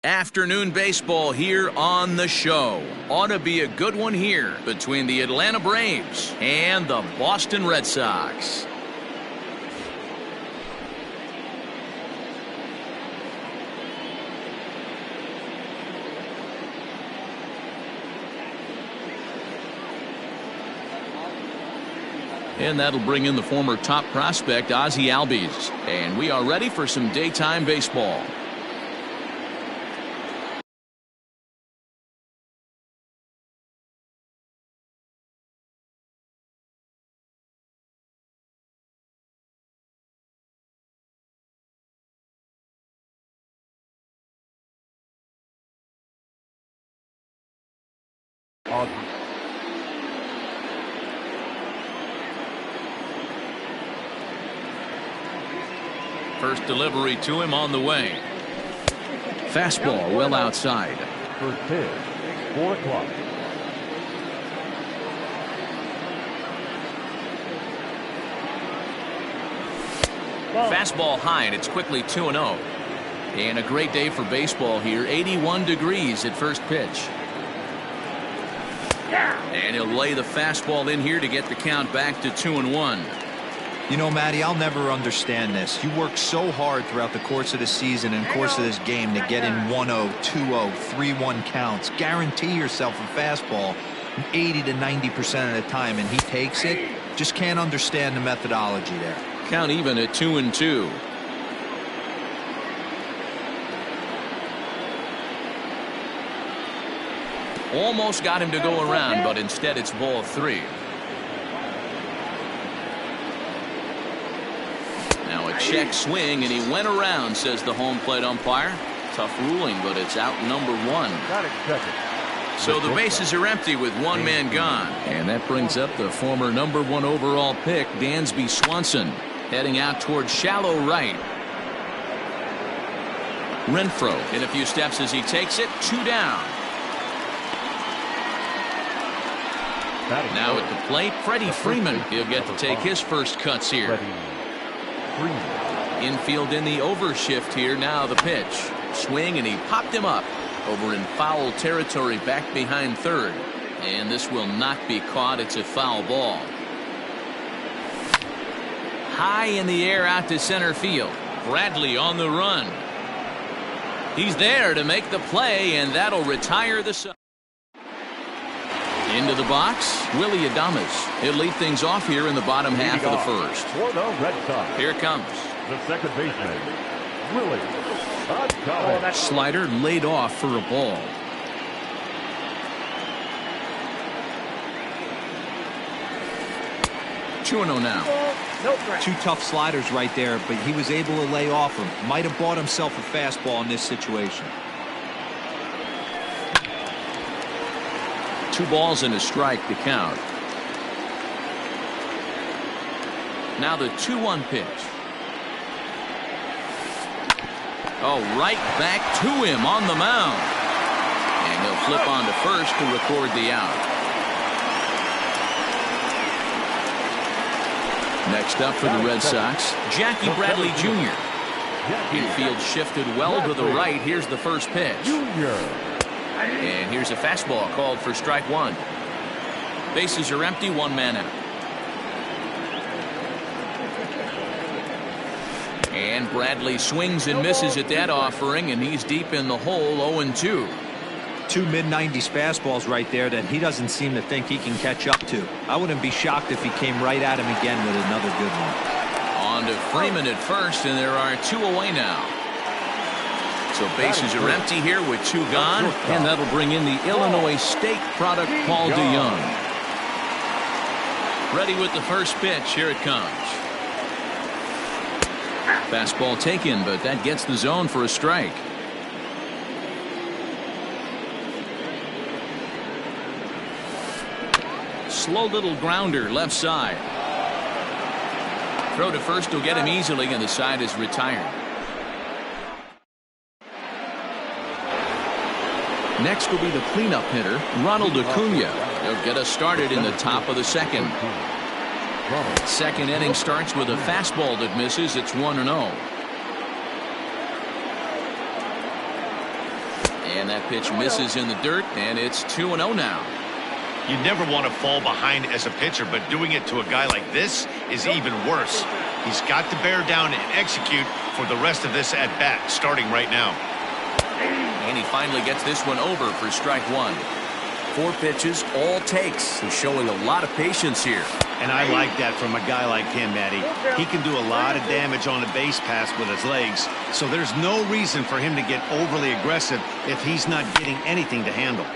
Afternoon baseball here on the show. Ought to be a good one here between the Atlanta Braves and the Boston Red Sox. And that'll bring in the former top prospect, Vga Lg. And we are ready for some daytime baseball. First delivery to him on the way. Fastball well outside. First pitch, 4 o'clock. Fastball high, and it's quickly 2-0. And a great day for baseball here. 81 degrees at first pitch. And he'll lay the fastball in here to get the count back to 2-1. You know, Matty, I'll never understand this. You work so hard throughout the course of the season and course of this game to get in 1-0, 2-0, 3-1 counts. Guarantee yourself a fastball 80 to 90% of the time, and he takes it. Just can't understand the methodology there. Count even at 2-2. Almost got him to go around, but instead it's ball 3. Now a check swing, and he went around, says the home plate umpire. Tough ruling, but it's out number 1. So the bases are empty with one man gone. And that brings up the former number 1 overall pick, Dansby Swanson, heading out towards shallow right. Renfroe in a few steps as he takes it. 2 down. Now at the plate, Freddie Freeman. He'll get to take his first cuts here. Infield in the overshift here. Now the pitch. Swing, and he popped him up over in foul territory back behind third. And this will not be caught. It's a foul ball. High in the air out to center field. Bradley on the run. He's there to make the play, and that'll retire the Sox. Into the box, Willie Adames. He'll lead things off here in the bottom half of the first. For the Red Sox, here it comes. the second baseman, Willie Adames. Slider laid off for a ball. Two and 0 now. 2 tough sliders right there, but he was able to lay off them. Might have bought himself a fastball in this situation. 2 balls and a strike to count. Now the 2-1 pitch. Oh, right back to him on the mound. And he'll flip on to first to record the out. Next up for the Red Sox, Jackie Bradley Jr. Infield shifted well to the right. Here's the first pitch. And here's a fastball called for strike 1. Bases are empty, 1 man out. And Bradley swings and misses at that offering, and he's deep in the hole, 0-2. 2 mid-90s fastballs right there that he doesn't seem to think he can catch up to. I wouldn't be shocked if he came right at him again with another good one. On to Freeman at first, and there are 2 away now. So bases are empty here with 2 gone, and that'll bring in the Illinois State product, Paul DeYoung. Ready with the first pitch. Here it comes. Fastball taken, but that gets the zone for a strike. Slow little grounder left side. Throw to first will get him easily, and the side is retired. Next will be the cleanup hitter, Ronald Acuna. He'll get us started in the top of the second. Second inning starts with a fastball that misses. It's 1-0. And that pitch misses in the dirt, and it's 2-0 now. You never want to fall behind as a pitcher, but doing it to a guy like this is even worse. He's got to bear down and execute for the rest of this at-bat, starting right now. And he finally gets this one over for strike one. 4 pitches, all takes. He's showing a lot of patience here. And I like that from a guy like him, Matty. He can do a lot of damage on a base pass with his legs, so there's no reason for him to get overly aggressive if he's not getting anything to handle.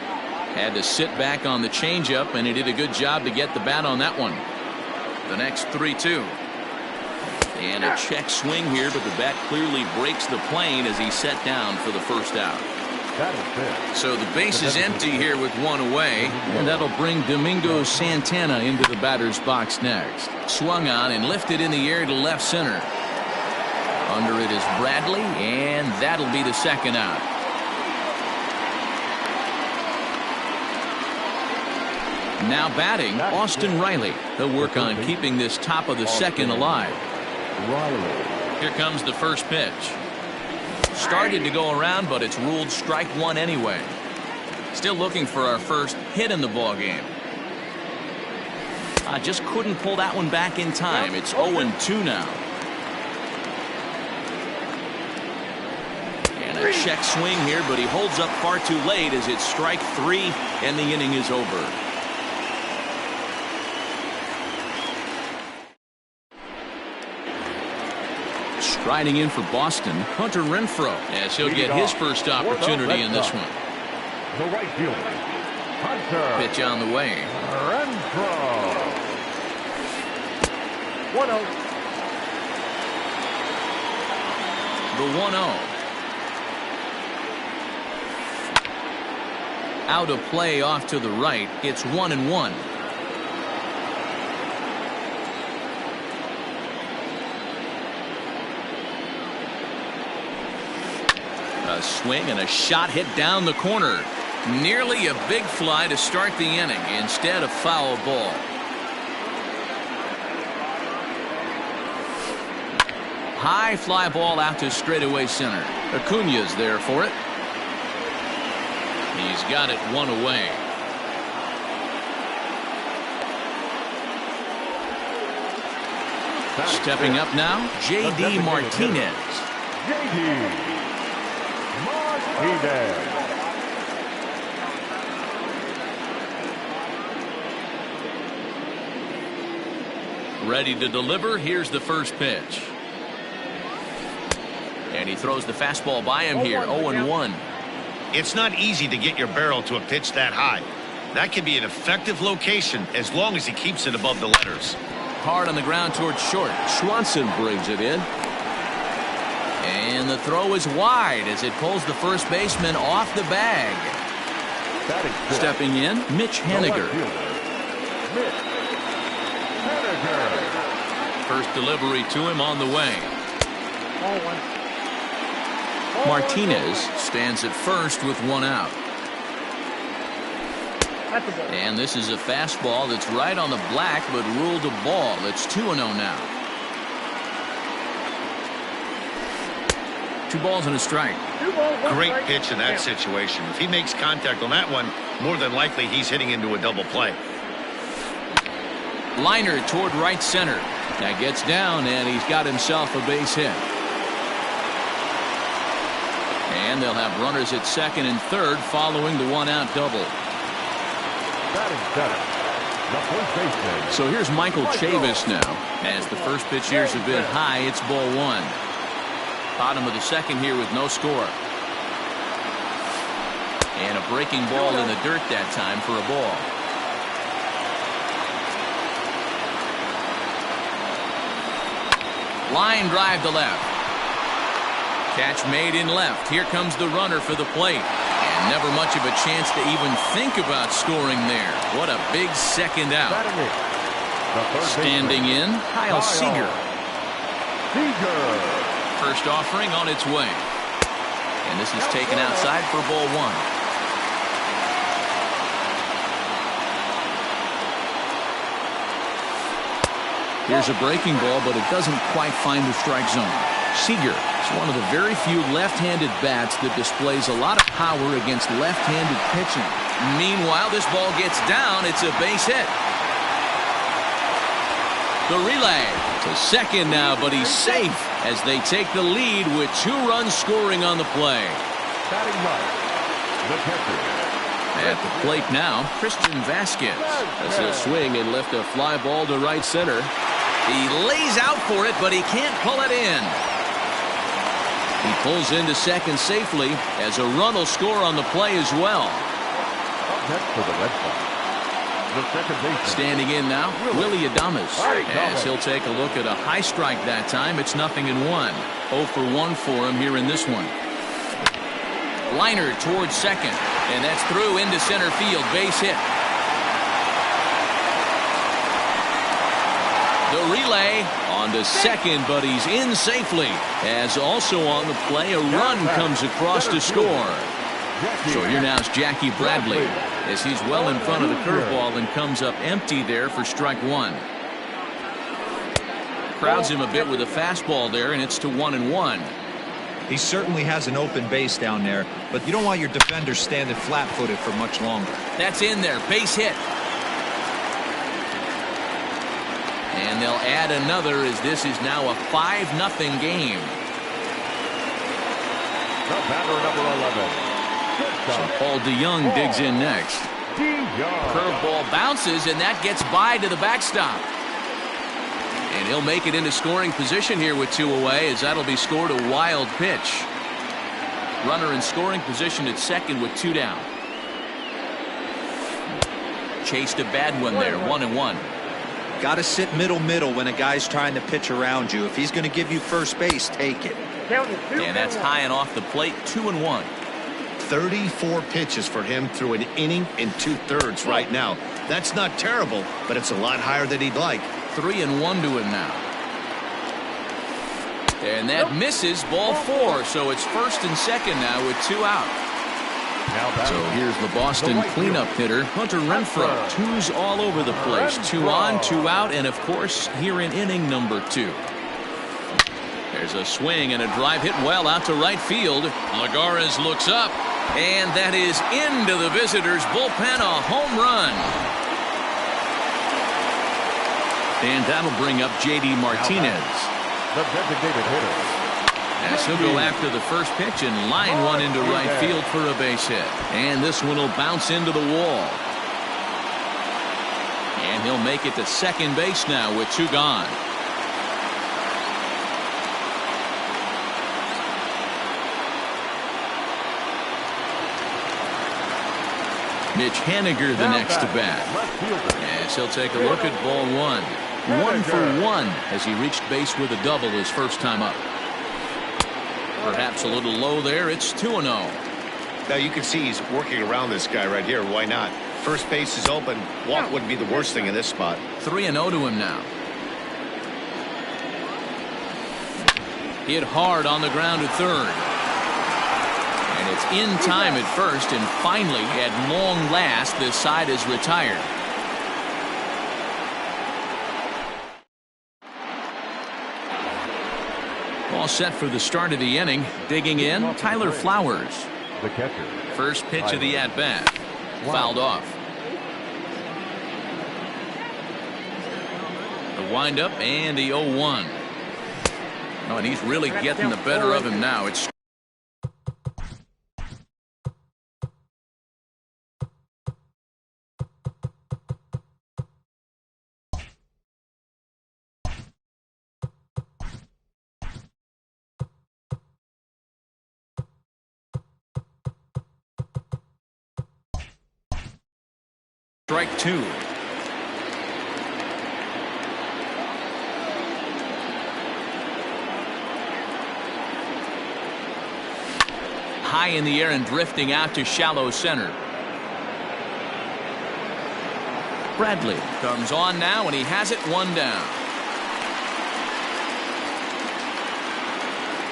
Had to sit back on the changeup, and he did a good job to get the bat on that one. The next 3-2. And a check swing here, but the bat clearly breaks the plane as he's set down for the first out. So the base is empty here with 1 away, and that'll bring Domingo Santana into the batter's box next. Swung on and lifted in the air to left center. Under it is Bradley, and that'll be the second out. Now batting, Austin Riley. He'll work on keeping this top of the second alive. Here comes the first pitch. Started to go around, but it's ruled strike one anyway. Still looking for our first hit in the ball game. I just couldn't pull that one back in time. It's 0-2 now. And a check swing here, but he holds up far too late as it's strike 3 and the inning is over. Striding in for Boston, Hunter Renfroe, as he'll get his first opportunity in this one. The right fielder, Hunter. Pitch on the way. Renfroe. 1-0. The 1-0. Out of play off to the right. It's 1-1. A swing and a shot hit down the corner. Nearly a big fly to start the inning. Instead, a foul ball. High fly ball out to straightaway center. Acuña's there for it. He's got it 1 away. Stepping up now, J.D. Martinez. J.D. Ready to deliver. Here's the first pitch. And he throws the fastball by him here. 0-1. It's not easy to get your barrel to a pitch that high. That can be an effective location as long as he keeps it above the letters. Hard on the ground towards short. Swanson brings it in. And the throw is wide as it pulls the first baseman off the bag. Stepping in, Mitch Haniger. First delivery to him on the way. Martinez stands at first with 1 out. And this is a fastball that's right on the black but ruled a ball. It's 2-0 now. 2 balls and a strike. Great pitch in that situation. If he makes contact on that one, more than likely he's hitting into a double play. Liner toward right center. That gets down, and he's got himself a base hit. And they'll have runners at second and third following the 1-out double. So here's Michael Chavis now. As the first pitch here's a bit high, it's ball 1. Bottom of the second here with no score. And a breaking ball in the dirt that time for a ball. Line drive to left. Catch made in left. Here comes the runner for the plate. And never much of a chance to even think about scoring there. What a big second out. Standing in, Kyle Seager. First offering on its way. And this is taken outside for ball 1. Here's a breaking ball, but it doesn't quite find the strike zone. Seager is one of the very few left-handed bats that displays a lot of power against left-handed pitching. Meanwhile, this ball gets down. It's a base hit. The relay to second now, but he's safe as they take the lead with 2 runs scoring on the play. Batting right, the catcher. At the plate now, Christian Vasquez as he'll swing and lift a fly ball to right center. He lays out for it, but he can't pull it in. He pulls into second safely as a run will score on the play as well. Up next for the Red Sox, the second baseman. Standing in now, Willie Adames as he'll take a look at a high strike that time. It's 0-1. 0 for 1 for him here in this one. Liner towards second, and that's through into center field. Base hit. The relay on to second, but he's in safely. As also on the play, a run comes across to score. So here now is Jackie Bradley as he's well in front of the curveball and comes up empty there for strike 1. Crowds him a bit with a fastball there, and it's to 1-1. He certainly has an open base down there, but you don't want your defender standing flat-footed for much longer. That's in there. Base hit. And they'll add another as this is now a 5-0 game. The batter, number 11. So Paul DeYoung digs in next. Curveball bounces, and that gets by to the backstop. And he'll make it into scoring position here with 2 away as that'll be scored a wild pitch. Runner in scoring position at second with 2 down. Chased a bad one there. 1-1. Got to sit middle when a guy's trying to pitch around you. If he's going to give you first base, take it. And that's high and off the plate. 2-1. 34 pitches for him through an inning and 2/3 right now. That's not terrible, but it's a lot higher than he'd like. 3-1 to him now. And that misses. Ball 4. So it's first and second now with 2 out. So here's the Boston cleanup hitter, Hunter Renfroe. 2s all over the place. 2 on, 2 out, and of course here in inning number 2. There's a swing and a drive hit well out to right field. Lagares looks up, and that is into the visitors' bullpen. A home run. And that'll bring up J.D. Martinez. The designated hitter. As he'll go after the first pitch and line one into right field for a base hit. And this one will bounce into the wall. And he'll make it to second base now with 2 gone. Mitch Haniger the next to bat. As he'll take a look at ball 1. 1 for 1 as he reached base with a double his first time up. Perhaps a little low there. It's 2-0. Now you can see he's working around this guy right here. Why not? First base is open. Walk wouldn't be the worst thing in this spot. 3-0 to him now. Hit hard on the ground at third. And it's in time at first, and finally, at long last, this side is retired. All set for the start of the inning. Digging in, Tyler Flowers. The catcher. First pitch of the at-bat. Fouled off. The windup and the 0-1. Oh, and he's really getting the better of him now. It's strike 2. High in the air and drifting out to shallow center. Bradley comes on now, and he has it 1 down.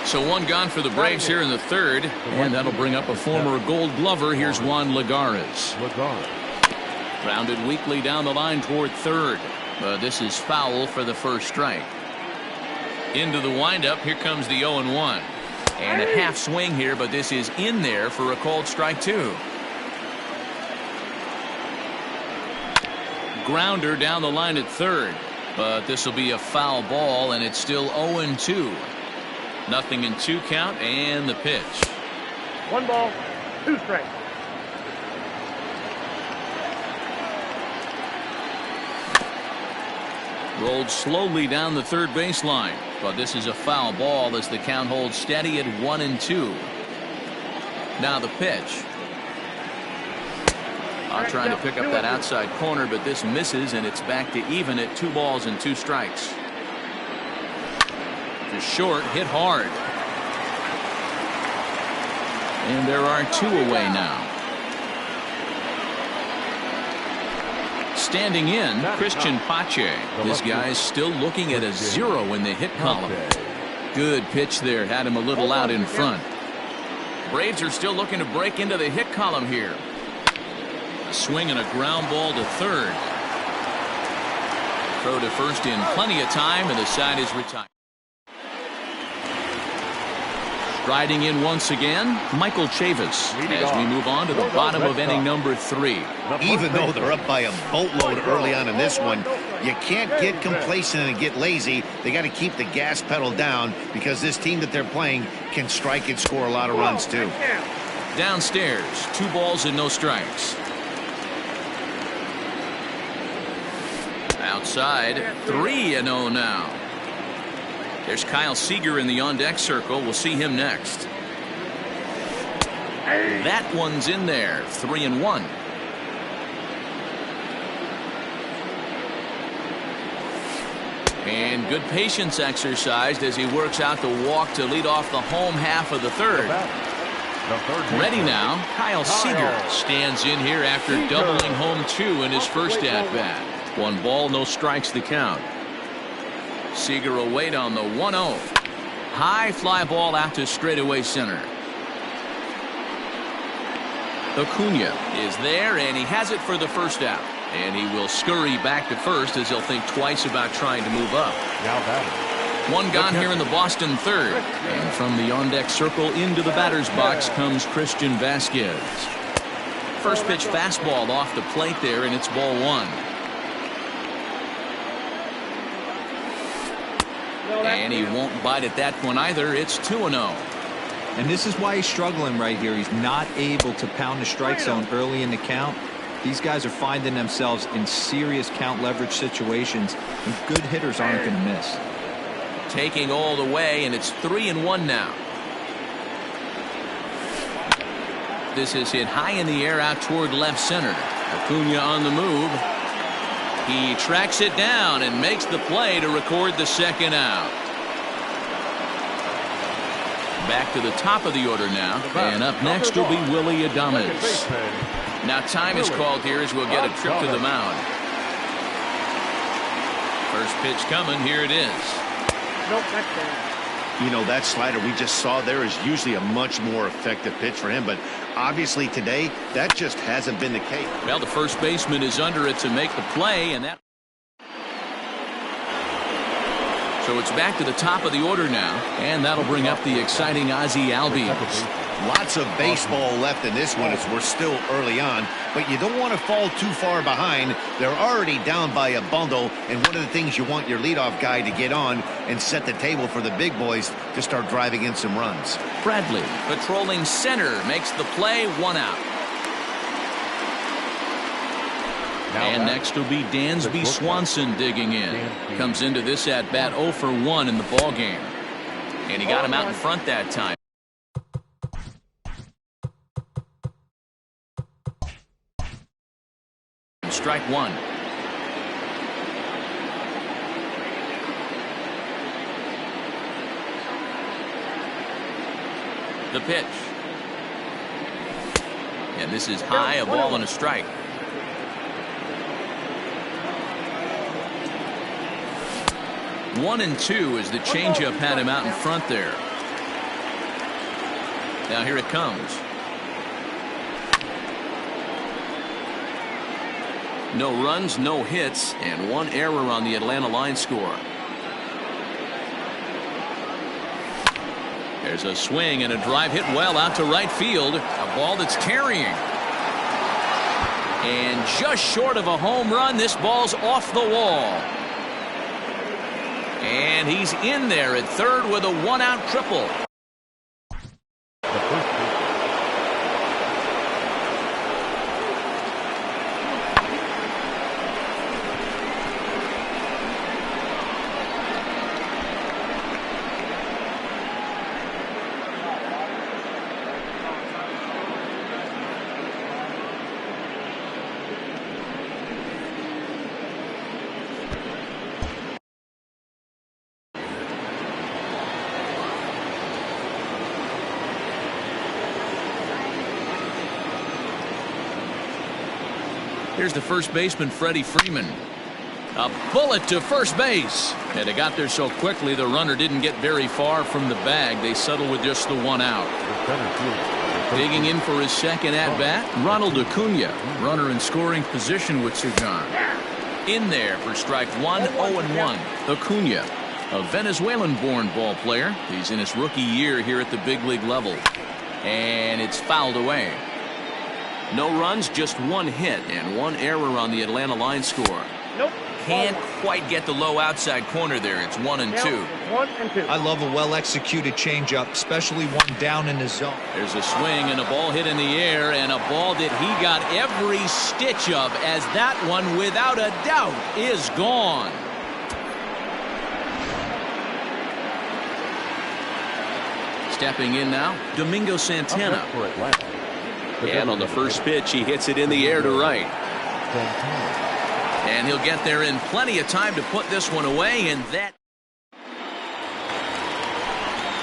So 1 gone for the Braves here in the third, and that'll bring up a former Gold Glover. Here's Juan Lagares. Grounded weakly down the line toward third, but this is foul for the first strike. Into the windup. Here comes the 0-1. And a half swing here, but this is in there for a called strike 2. Grounder down the line at third, but this will be a foul ball, and it's still 0-2. Nothing in 2 count, and the pitch. 1 ball, 2 strikes. Rolled slowly down the third baseline, but this is a foul ball as the count holds steady at 1-2. Now the pitch. Trying to pick up that outside corner, but this misses, and it's back to even at 2 balls and 2 strikes. Just short, hit hard. And there are 2 away now. Standing in, Christian Pache. This guy's still looking at a 0 in the hit column. Good pitch there, had him a little out in front. Braves are still looking to break into the hit column here. A swing and a ground ball to third. Throw to first in plenty of time, and the side is retired. Striding in once again, Michael Chavis, as we move on to the bottom of inning number 3. Even though they're up by a boatload early on in this one, you can't get complacent and get lazy. They got to keep the gas pedal down because this team that they're playing can strike and score a lot of runs too. Downstairs, 2 balls and no strikes. Outside, 3-0 now. There's Kyle Seager in the on-deck circle. We'll see him next. That one's in there. 3-1. And good patience exercised as he works out the walk to lead off the home half of the third. Ready now, Kyle Seager stands in here after doubling home 2 in his first at-bat. 1 ball, no strikes the count. Seager will wait on the 1-0. High fly ball out to straightaway center. Acuna is there, and he has it for the first out. And he will scurry back to first as he'll think twice about trying to move up. Now batting. 1 gone here in the Boston third. And from the on-deck circle into the batter's box comes Christian Vasquez. First pitch fastball off the plate there, and it's ball 1. And he won't bite at that one either. It's 2-0. And this is why he's struggling right here. He's not able to pound the strike zone early in the count. These guys are finding themselves in serious count leverage situations, and good hitters aren't going to miss. Taking all the way, and it's 3-1 now. This is hit high in the air out toward left center. Acuna on the move. He tracks it down and makes the play to record the second out. Back to the top of the order now, and up next will be Willie Adames. Now time is called here as we'll get a trip to the mound. First pitch coming, here it is. You know, that slider we just saw there is usually a much more effective pitch for him, but obviously today that just hasn't been the case. Well, the first baseman is under it to make the play, and that. So it's back to the top of the order now, and that'll bring up the exciting Ozzie Albies. Lots of baseball left in this one as we're still early on, but you don't want to fall too far behind. They're already down by a bundle, and one of the things you want your leadoff guy to get on and set the table for the big boys to start driving in some runs. Bradley, patrolling center, makes the play, 1 out. And next will be Dansby Swanson digging in. Comes into this at-bat 0 for 1 in the ballgame. And he got him out in front that time. Strike 1. The pitch. And this is high, a ball and a strike. One and 2 as the changeup had him out in front there. Now here it comes. No runs, no hits, and 1 error on the Atlanta line score. There's a swing and a drive hit well out to right field. A ball that's carrying. And just short of a home run, this ball's off the wall. And he's in there at third with a one-out triple. Here's the first baseman, Freddie Freeman. A bullet to first base. And it got there so quickly the runner didn't get very far from the bag. They settled with just the one out. Digging in for his second at-bat, Ronald Acuna. Runner in scoring position with Sir John. In there for strike one, 0-1. Acuna, a Venezuelan-born ball player. He's in his rookie year here at the big league level. And it's fouled away. No runs, just one hit and one error on the Atlanta line score. Nope. Can't quite get the low outside corner there. It's 1-2. 1-2. I love a well-executed changeup, especially one down in the zone. There's a swing and a ball hit in the air, and a ball that he got every stitch of, as that one, without a doubt, is gone. Stepping in now, Domingo Santana. And on the first pitch, he hits it in the air to right. And he'll get there in plenty of time to put this one away, and that.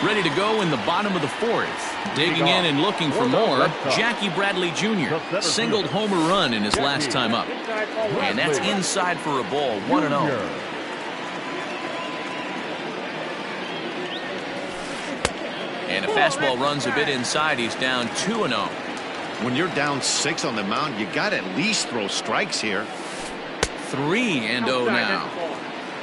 Ready to go in the bottom of the fourth. Digging in and looking for more, Jackie Bradley Jr. singled homer run in his last time up. And that's inside for a ball, 1-0. And a fastball runs a bit inside. He's down 2-0. When you're down 6 on the mound, you got to at least throw strikes here. 3-0 now.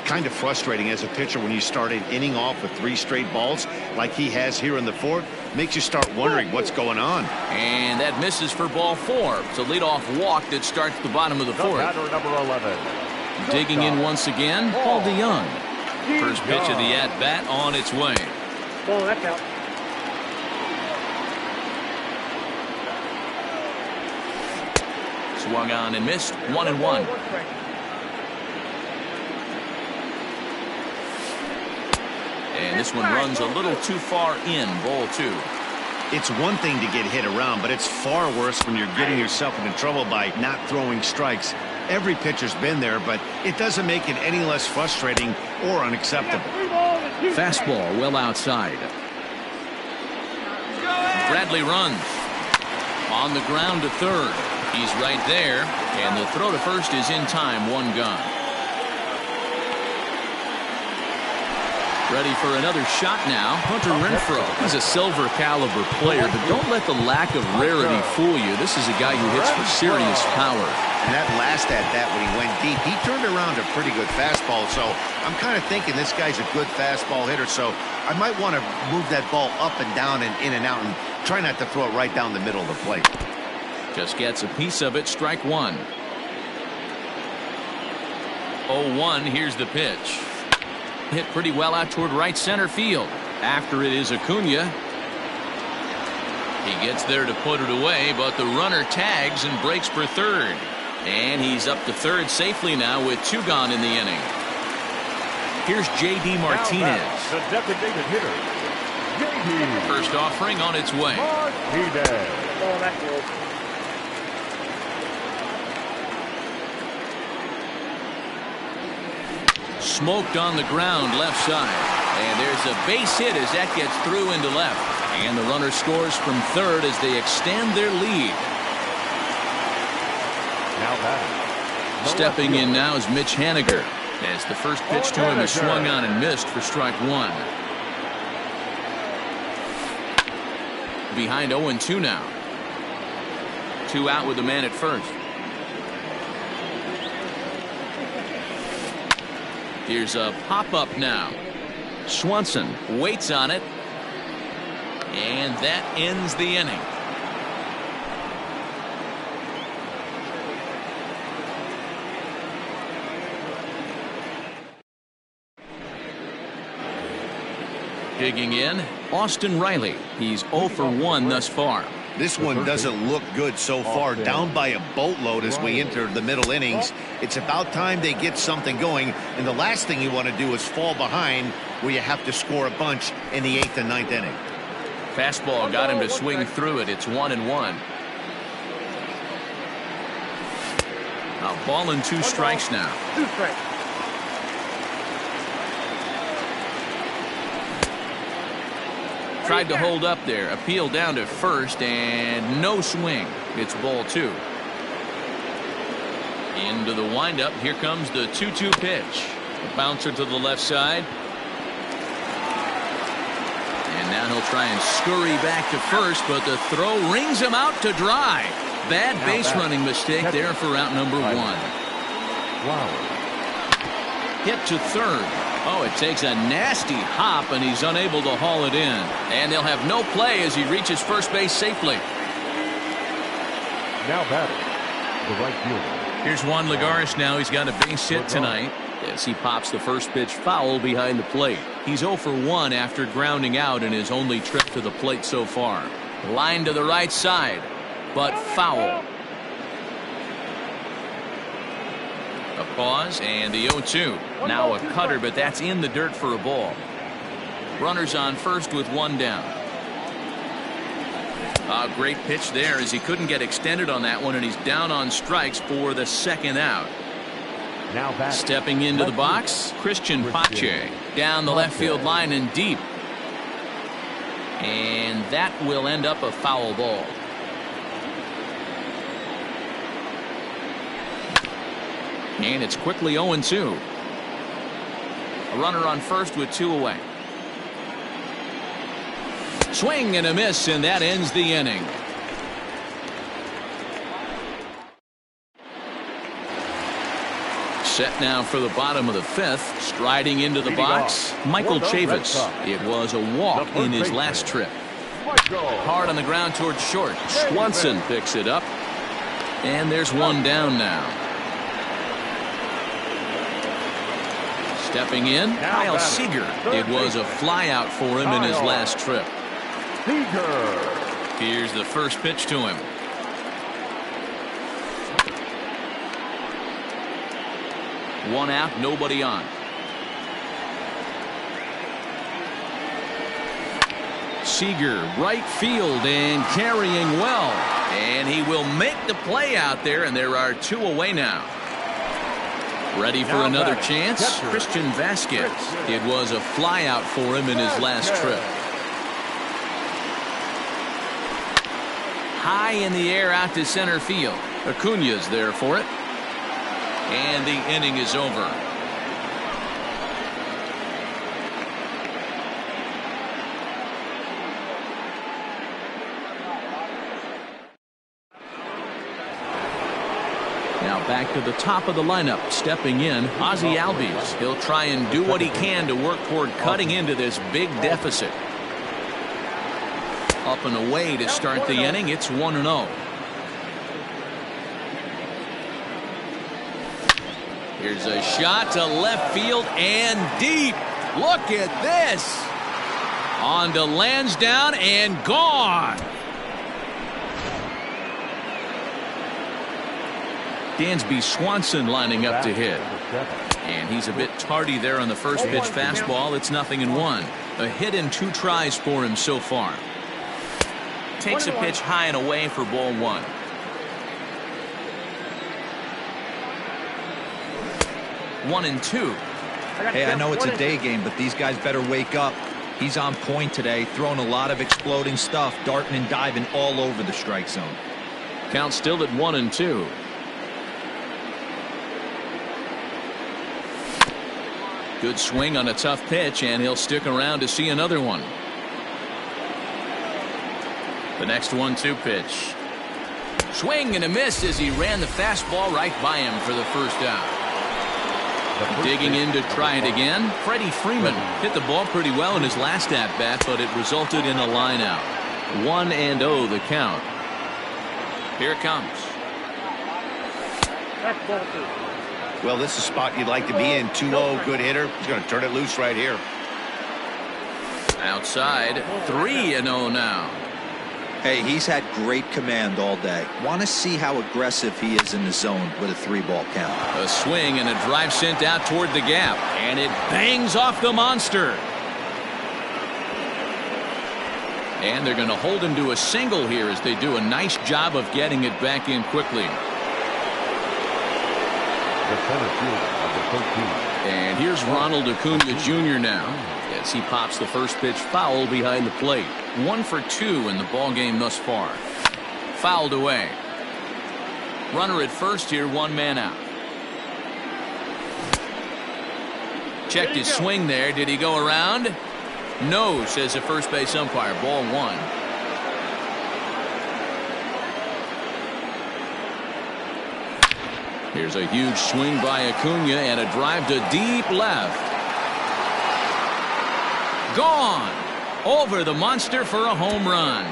Kind of frustrating as a pitcher when you start an inning off with 3 straight balls like he has here in the fourth. Makes you start wondering what's going on. And that misses for ball 4. It's a leadoff walk that starts the bottom of the fourth. Number 11. Digging in once again, Paul DeYoung. First pitch of the at-bat on its way. Ball, that's out. Swung on and missed, 1-1. And this one runs a little too far in, ball 2. It's one thing to get hit around, but it's far worse when you're getting yourself into trouble by not throwing strikes. Every pitcher's been there, but it doesn't make it any less frustrating or unacceptable. Fastball well outside. Bradley runs. On the ground to third. He's right there, and the throw to first is in time, 1 gone. Ready for another shot now, Hunter Renfroe. He's a silver caliber player, but don't let the lack of rarity fool you. This is a guy who hits for serious power. And that last at-bat when he went deep, he turned around a pretty good fastball, so I'm kind of thinking this guy's a good fastball hitter, so I might want to move that ball up and down and in and out and try not to throw it right down the middle of the plate. Just gets a piece of it, strike 1. 0-1, here's the pitch. Hit pretty well out toward right center field. After it is Acuna. He gets there to put it away, but the runner tags and breaks for third. And he's up to third safely now with 2 gone in the inning. Here's J.D. Martinez. The designated hitter, J.D. First offering on its way. Martinez. Ball, that's out. Smoked on the ground left side. And there's a base hit as that gets through into left. And the runner scores from third as they extend their lead. Now batting. Stepping in now is Mitch Haniger, as the first pitch to him is swung on and missed for strike 1. Behind 0-2 now. 2 out with the man at first. Here's a pop-up now. Swanson waits on it. And that ends the inning. Digging in, Austin Riley. He's 0 for 1 thus far. This one doesn't look good so far. Down by a boatload as we enter the middle innings. It's about time they get something going. And the last thing you want to do is fall behind where you have to score a bunch in the 8th and 9th inning. Fastball got him to swing through it. It's 1-1. A ball and 2 strikes now. 2 strikes. Tried to hold up there. Appeal down to first and no swing. It's ball 2. Into the windup. Here comes the 2-2 pitch. A bouncer to the left side. And now he'll try and scurry back to first, but the throw rings him out to dry. Bad base running mistake there for out number 1. Hit to third. Oh, it takes a nasty hop, and he's unable to haul it in. And they'll have no play as he reaches first base safely. Now batting, the right fielder. Here's Juan Lagares now. He's got a base hit tonight as he pops the first pitch foul behind the plate. He's 0 for 1 after grounding out in his only trip to the plate so far. Line to the right side, but foul. A pause and the 0-2. Now a cutter, but that's in the dirt for a ball. Runners on first with 1 down. A great pitch there as he couldn't get extended on that one, and he's down on strikes for the 2nd out. Now stepping into the box, Christian Pache down the left field line and deep. And that will end up a foul ball. And it's quickly 0-2. A runner on first with 2 away. Swing and a miss, and that ends the inning. Set now for the bottom of the 5th. Striding into the box, Michael Chavis. It was a walk in his last trip. Hard on the ground towards short. Swanson picks it up. And there's 1 down now. Stepping in, Kyle Seager. It was a flyout for him in his last trip. Here's the first pitch to him. One out, nobody on. Seager, right field and carrying well. And he will make the play out there, and there are 2 away now. Ready for another chance? Christian Vasquez. It was a flyout for him in his last trip. High in the air out to center field. Acuña's there for it. And the inning is over. Now back to the top of the lineup. Stepping in, Ozzie Albies. He'll try and do what he can to work toward cutting into this big deficit. Up and away to start the inning. It's 1-0. Here's a shot to left field and deep. Look at this. On to Lansdowne and gone. Dansby Swanson lining up to hit. And he's a bit tardy there on the first pitch fastball. It's 0-1. A hit in 2 tries for him so far. Takes a pitch high and away for ball 1. One and 2. Hey, I know it's a day game, but these guys better wake up. He's on point today, throwing a lot of exploding stuff, darting and diving all over the strike zone. Count still at 1-2. Good swing on a tough pitch, and he'll stick around to see another one. The next 1-2 pitch. Swing and a miss as he ran the fastball right by him for the first out. Digging in to try it again. Freddie Freeman hit the ball pretty well in his last at-bat, but it resulted in a line out. 1-0 the count. Here it comes. That's ball 2. Well, this is a spot you'd like to be in. 2-0, good hitter. He's going to turn it loose right here. Outside, 3-0 now. Hey, he's had great command all day. Want to see how aggressive he is in the zone with a 3-ball count. A swing and a drive sent out toward the gap, and it bangs off the monster. And they're going to hold him to a single here as they do a nice job of getting it back in quickly. The center fielder, number 13. And here's Ronald Acuna Jr. now as he pops the first pitch foul behind the plate. 1 for 2 in the ball game thus far. Fouled away. Runner at first here, 1 man out. Checked his swing there. Did he go around? No, says the first base umpire. Ball 1. Here's a huge swing by Acuna and a drive to deep left. Gone over the monster for a home run.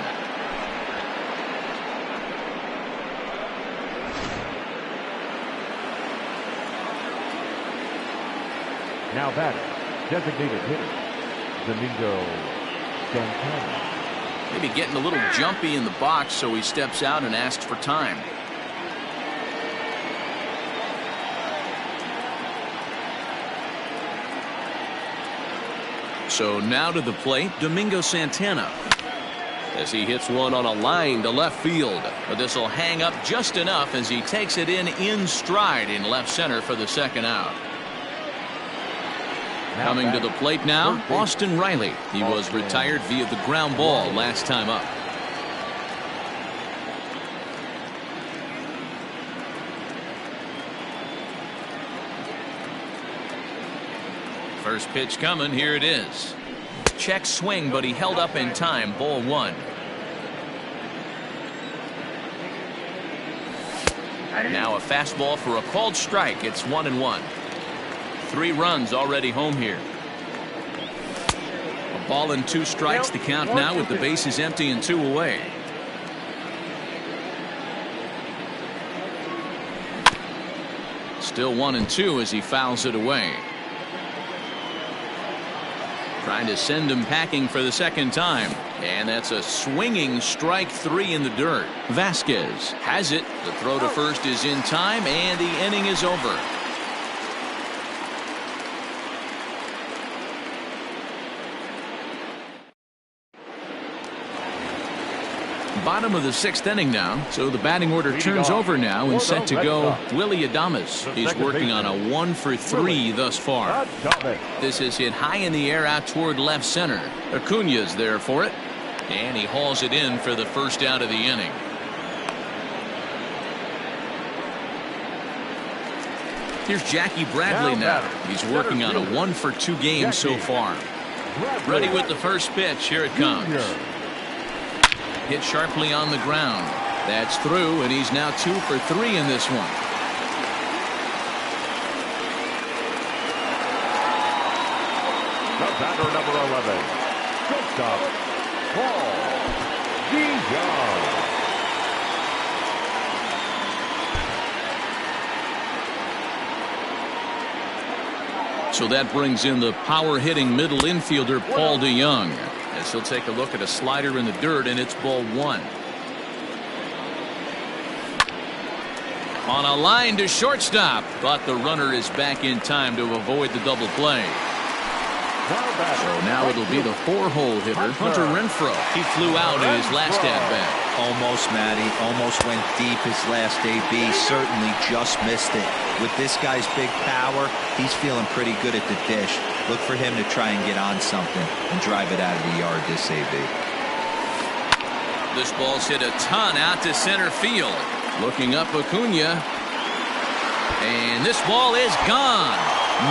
Now batter, designated hitter, Vga Lg. Maybe getting a little jumpy in the box, so he steps out and asks for time. So now to the plate, Domingo Santana, as he hits one on a line to left field. But this will hang up just enough as he takes it in stride in left center for the second out. Coming to the plate now, Austin Riley. He was retired via the ground ball last time up. First pitch coming. Here it is. Check swing, but he held up in time. Ball 1. Now a fastball for a called strike. It's 1-1. 3 runs already home here. A ball and 2 strikes. The count now with the bases empty and 2 away. Still 1-2 as he fouls it away. Trying to send him packing for the second time. And that's a swinging strike 3 in the dirt. Vasquez has it. The throw to first is in time, and the inning is over. Bottom of the 6th inning now, so the batting order turns over now and set to go Willie Adames. He's working on a 1 for 3 thus far. This is hit high in the air out toward left center. Acuna's there for it, and he hauls it in for the first out of the inning. Here's Jackie Bradley now. He's working on a 1 for 2 game so far. Ready with the first pitch. Here it comes. Hit sharply on the ground. That's through, and he's now 2 for 3 in this one. The batter, number 11, shortstop, Vga. So that brings in the power-hitting middle infielder Paul DeYoung, as he'll take a look at a slider in the dirt, and it's ball 1. On a line to shortstop, but the runner is back in time to avoid the double play. So now it'll be the 4-hole hitter, Hunter Renfroe. He flew out in his last at-bat. Almost, Matty. Almost went deep his last AB. Certainly just missed it. With this guy's big power, he's feeling pretty good at the dish. Look for him to try and get on something and drive it out of the yard this AB. This ball's hit a ton out to center field. Looking up Acuna. And this ball is gone.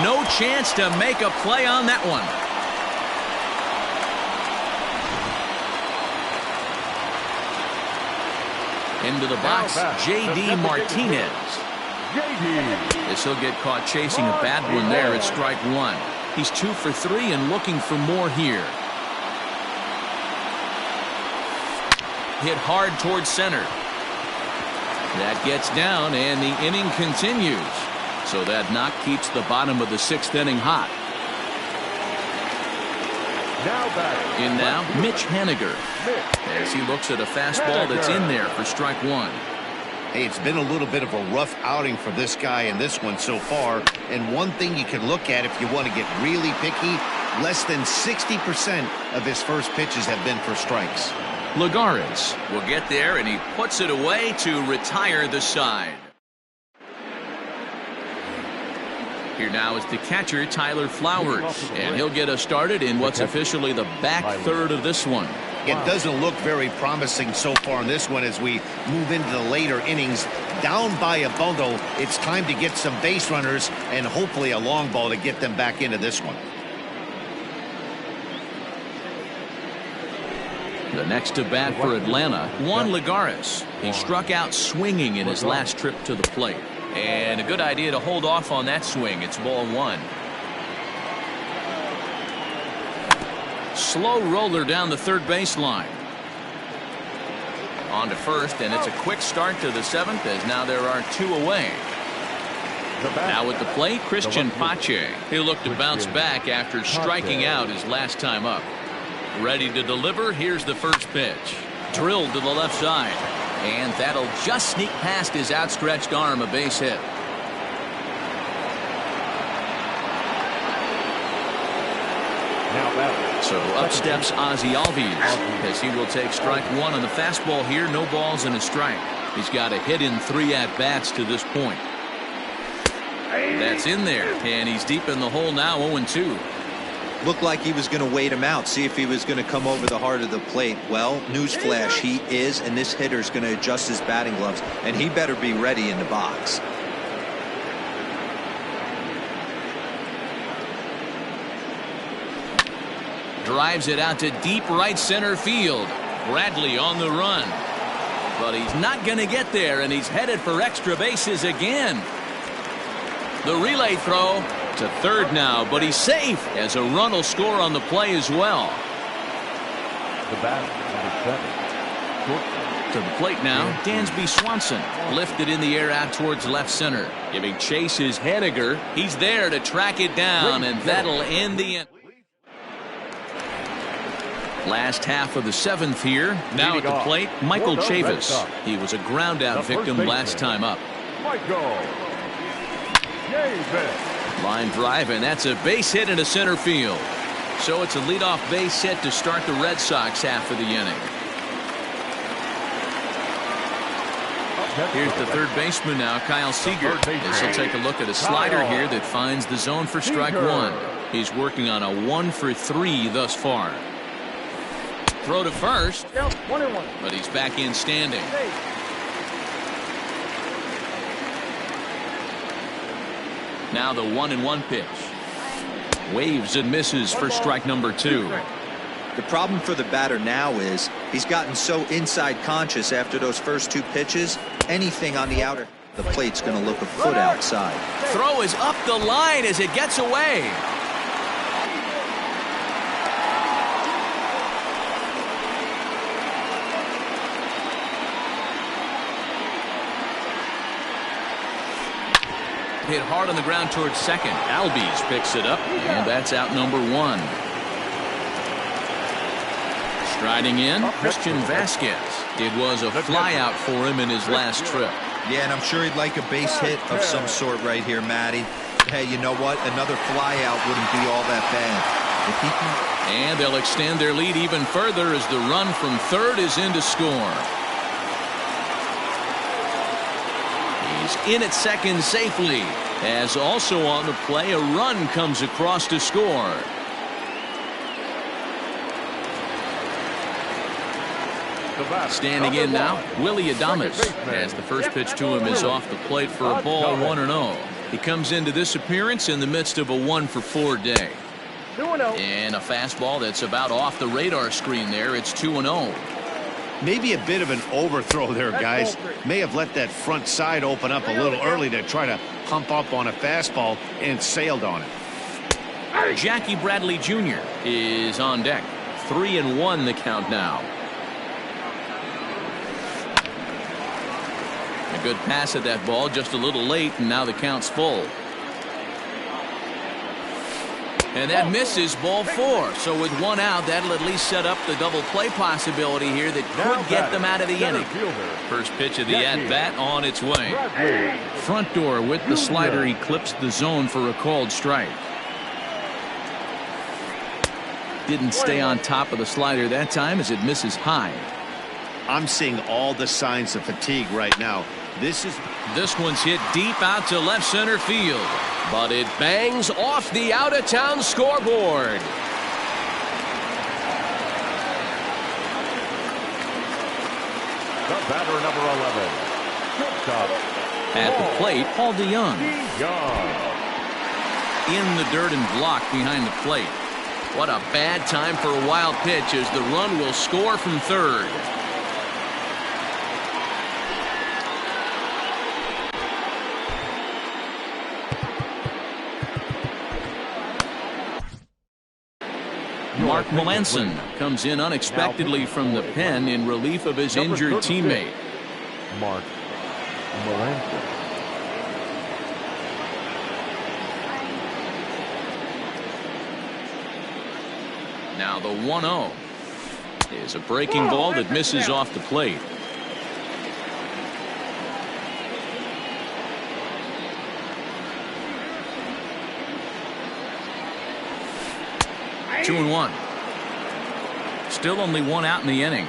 No chance to make a play on that one. Into the box, J.D. Martinez. This he'll get caught chasing a bad one there at strike one. He's 2 for 3 and looking for more here. Hit hard towards center. That gets down and the inning continues. So that knock keeps the bottom of the 6th inning hot. In now, Mitch Haniger, as he looks at a fastball that's in there for strike one. Hey, it's been a little bit of a rough outing for this guy in this one so far. And one thing you can look at if you want to get really picky, less than 60% of his first pitches have been for strikes. Lagares will get there, and he puts it away to retire the side. Here now is the catcher, Tyler Flowers, and he'll get us started in what's officially the back third of this one. It doesn't look very promising so far in this one as we move into the later innings. Down by a bundle, it's time to get some base runners and hopefully a long ball to get them back into this one. The next to bat for Atlanta, Juan Lagares. He struck out swinging in his last trip to the plate. And a good idea to hold off on that swing. It's ball one. Slow roller down the third baseline. On to first, and it's a quick start to the 7th as now there are 2 away. Now at the plate, Christian Pache. He'll look to bounce back after striking out his last time up. Ready to deliver. Here's the first pitch. Drilled to the left side. And that'll just sneak past his outstretched arm, a base hit. So up steps Ozzie Albies as he will take strike one on the fastball here. No balls and a strike. He's got a hit in 3 at-bats to this point. That's in there, and he's deep in the hole now, 0-2. Looked like he was going to wait him out, see if he was going to come over the heart of the plate. Well, newsflash, he is, and this hitter's going to adjust his batting gloves, and he better be ready in the box. Drives it out to deep right center field. Bradley on the run. But he's not going to get there, and he's headed for extra bases again. The relay throw to third now, but he's safe as a run will score on the play as well. The batter, number 7. To the plate now, Dansby Swanson. Lifted in the air out towards left center. Giving chase is Haniger. He's there to track it down, and that'll end the inning. Last half of the 7th here. Now at the plate, Michael Chavis. He was a ground out victim last time up. Line drive, and that's a base hit into center field. So it's a leadoff base hit to start the Red Sox half of the inning. Here's the third baseman now, Kyle Seager. As he'll take a look at a slider here that finds the zone for strike one. He's working on a 1 for 3 thus far. Throw to first, but he's back in standing. Now the 1-1 pitch. Waves and misses for strike number 2. The problem for the batter now is he's gotten so inside conscious after those first 2 pitches. Anything on the outer, the plate's going to look a foot outside. Throw is up the line as it gets away. Hit hard on the ground towards second. Albies picks it up, and that's out number 1. Striding in, Christian Vasquez. It was a flyout for him in his last trip. Yeah, and I'm sure he'd like a base hit of some sort right here, Matty. Hey, you know what? Another flyout wouldn't be all that bad. If he can... And they'll extend their lead even further as the run from third is in to score. In at second safely, as also on the play a run comes across to score. Standing in now, Willie Adames, as the first pitch to him is off the plate for a ball, 1-0. He comes into this appearance in the midst of a 1 for 4 day. And a fastball that's about off the radar screen there. It's 2-0. Maybe a bit of an overthrow there, guys. May have let that front side open up a little early to try to hump up on a fastball and sailed on it. Jackie Bradley Jr. is on deck. 3-1 the count now. A good pass at that ball, just a little late, and now the count's full. And that misses, ball 4. So with 1 out, that'll at least set up the double play possibility here that could get them out of the inning. First pitch of the at-bat on its way. Front door with the slider eclipsed the zone for a called strike. Didn't stay on top of the slider that time as it misses high. I'm seeing all the signs of fatigue right now. This one's hit deep out to left center field, but it bangs off the out-of-town scoreboard. The batter, number 11. Shortstop. At the plate, Paul DeYoung. In the dirt and blocked behind the plate. What a bad time for a wild pitch as the run will score from third. Mark Melanson comes in unexpectedly from the pen in relief of his injured teammate. Mark Melanson. Now the 1-0 is a breaking ball that misses off the plate. Two and 1. Still only 1 out in the inning.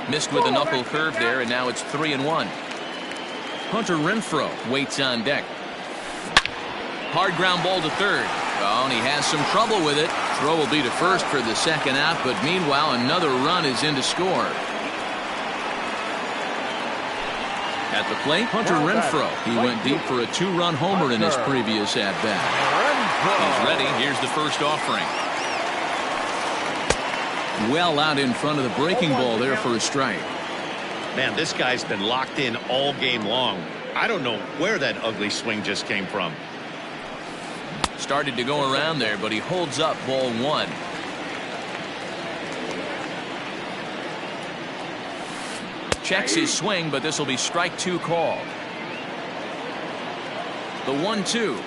Missed with a knuckle curve there, and now it's 3-1. Hunter Renfroe waits on deck. Hard ground ball to third. Oh, and he has some trouble with it. Throw will be to first for the second out, but meanwhile another run is in to score. At the plate, Hunter Renfroe. He went deep for a 2-run homer in his previous at-bat. He's ready. Here's the first offering. Well out in front of the breaking ball there for a strike. Man, this guy's been locked in all game long. I don't know where that ugly swing just came from. Started to go around there, but he holds up ball 1. Checks his swing, but this will be strike 2 called. The 1-2.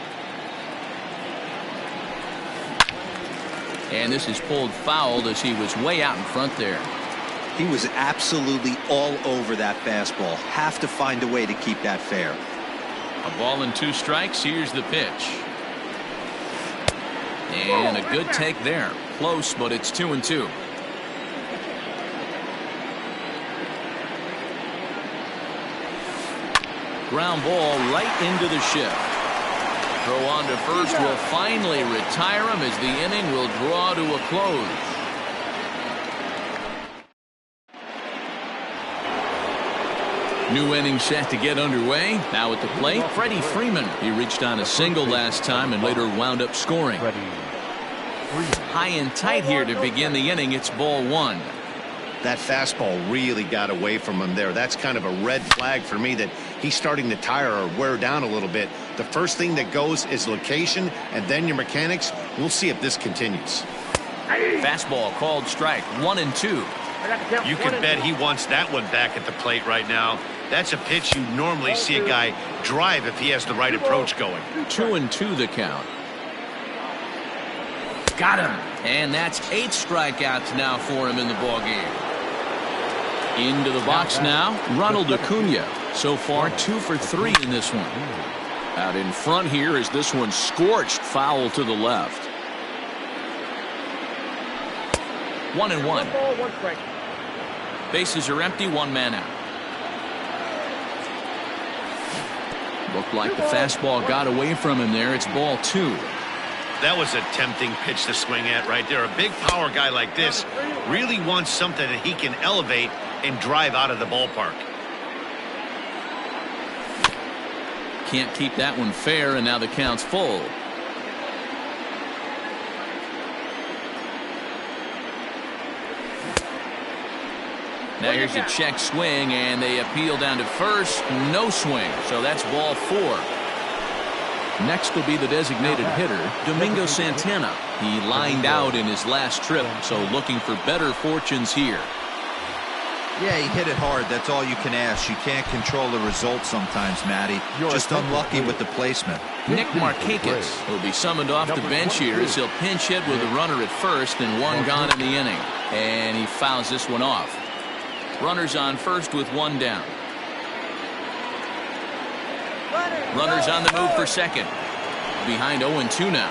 And this is pulled foul as he was way out in front there. He was absolutely all over that fastball. Have to find a way to keep that fair. A ball and 2 strikes. Here's the pitch. And a good take there. Close, but it's 2-2. Ground ball right into the shift. Throw on to first will finally retire him as the inning will draw to a close. New inning set to get underway. Now at the plate, Freddie Freeman. He reached on a single last time and later wound up scoring. High and tight here to begin the inning. It's ball 1. That fastball really got away from him there. That's kind of a red flag for me that he's starting to tire or wear down a little bit. The first thing that goes is location and then your mechanics. We'll see if this continues. Fastball called strike. 1-2. You can bet he wants that one back at the plate right now. That's a pitch you normally see a guy drive if he has the right approach going. 2-2 the count. Got him. And that's 8 strikeouts now for him in the ballgame. Into the box now, Ronald Acuna. So far 2 for 3 in this one. Out in front here is this one scorched foul to the left. 1-1. Bases are empty, 1 man out. Looked like the fastball got away from him there. It's ball 2. That was a tempting pitch to swing at right there. A big power guy like this really wants something that he can elevate and drive out of the ballpark. Can't keep that one fair, and now the count's full. Now here's a check swing, and they appeal down to first. No swing, so that's ball 4. Next will be the designated hitter, Domingo Santana. He lined out in his last trip, so looking for better fortunes here. Yeah, he hit it hard. That's all you can ask. You can't control the result sometimes, Matty. Just unlucky with the placement. Nick Markakis will be summoned off the bench here as he'll pinch hit with a runner at first and 1 gone in the inning. And he fouls this one off. Runners on first with 1 down. Runners on the move for second. Behind 0-2 now.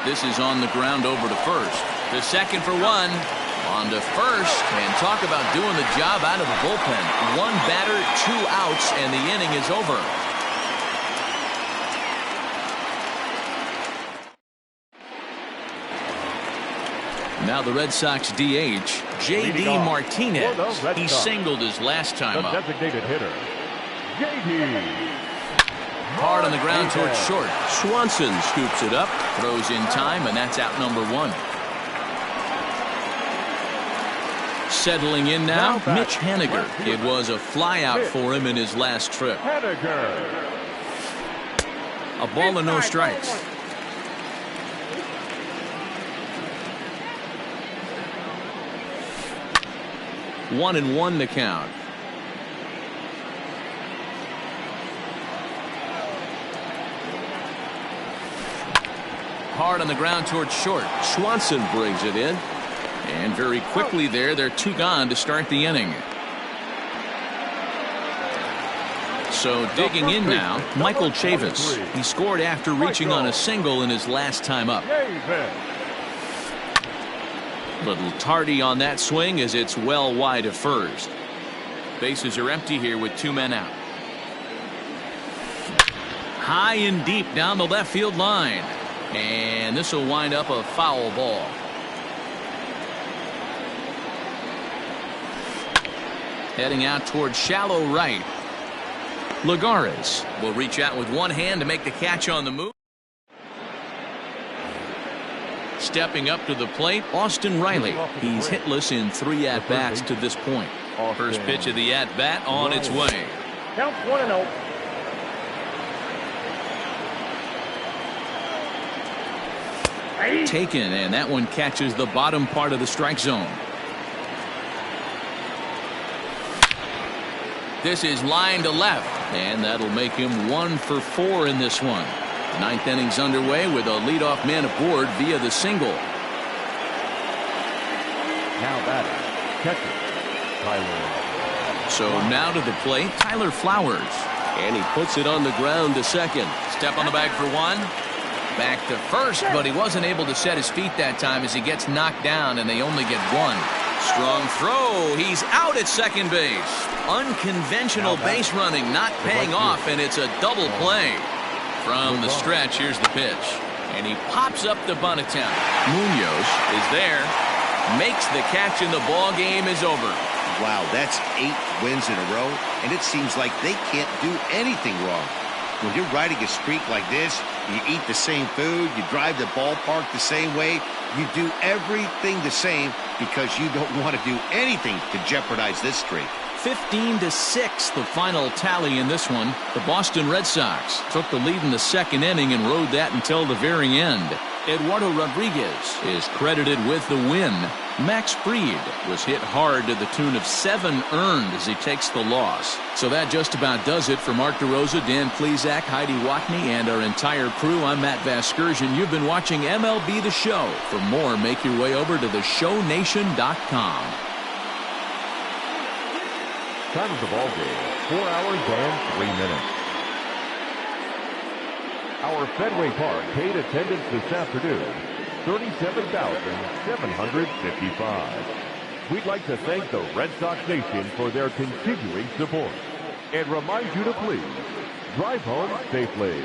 This is on the ground over to first. The second for 1. On to first. And talk about doing the job out of the bullpen. 1 batter, 2 outs, and the inning is over. Now the Red Sox DH, J.D. Martinez. He singled his last time up. Designated hitter, J.D. Hard on the ground towards short. Swanson scoops it up, throws in time, and that's out number 1. Settling in now, Mitch Haniger. It was a flyout for him in his last trip. A ball and no strikes. One and 1 the count. Hard on the ground towards short. Swanson brings it in. And very quickly there, they're 2 gone to start the inning. So digging in now, Michael Chavis. He scored after reaching on a single in his last time up. Little tardy on that swing as it's well wide of first. Bases are empty here with 2 men out. High and deep down the left field line. And this will wind up a foul ball. Heading out towards shallow right. Lagares will reach out with 1 hand to make the catch on the move. Stepping up to the plate, Austin Riley. He's hitless in 3 at-bats to this point. First pitch of the at-bat on its way. Count 1-0. Taken, and that one catches the bottom part of the strike zone. This is line to left, and that'll make him 1 for 4 in this one. 9th inning's underway with a leadoff man aboard via the single. Now batting, catcher, Tyler. So now to the plate, Tyler Flowers. And he puts it on the ground to second. Step on the bag for 1. Back to first, but he wasn't able to set his feet that time as he gets knocked down, and they only get 1. Strong throw. He's out at second base. Unconventional base running, not paying off, and it's a double play. From the stretch, here's the pitch. And he pops up the bunt attempt. Munoz is there. Makes the catch, and the ball game is over. Wow, that's 8 wins in a row, and it seems like they can't do anything wrong. When you're riding a streak like this, you eat the same food, you drive the ballpark the same way, you do everything the same because you don't want to do anything to jeopardize this streak. 15-6 the final tally in this one. The Boston Red Sox took the lead in the 2nd inning and rode that until the very end. Eduardo Rodriguez is credited with the win. Max Fried was hit hard to the tune of 7 earned as he takes the loss. So that just about does it for Mark DeRosa, Dan Plesac, Heidi Watney, and our entire crew. I'm Matt Vasgersian. You've been watching MLB The Show. For more, make your way over to theshownation.com. Time of the ball game, 4 hours and 3 minutes. Our Fenway Park paid attendance this afternoon, 37,755. We'd like to thank the Red Sox Nation for their continuing support and remind you to please drive home safely.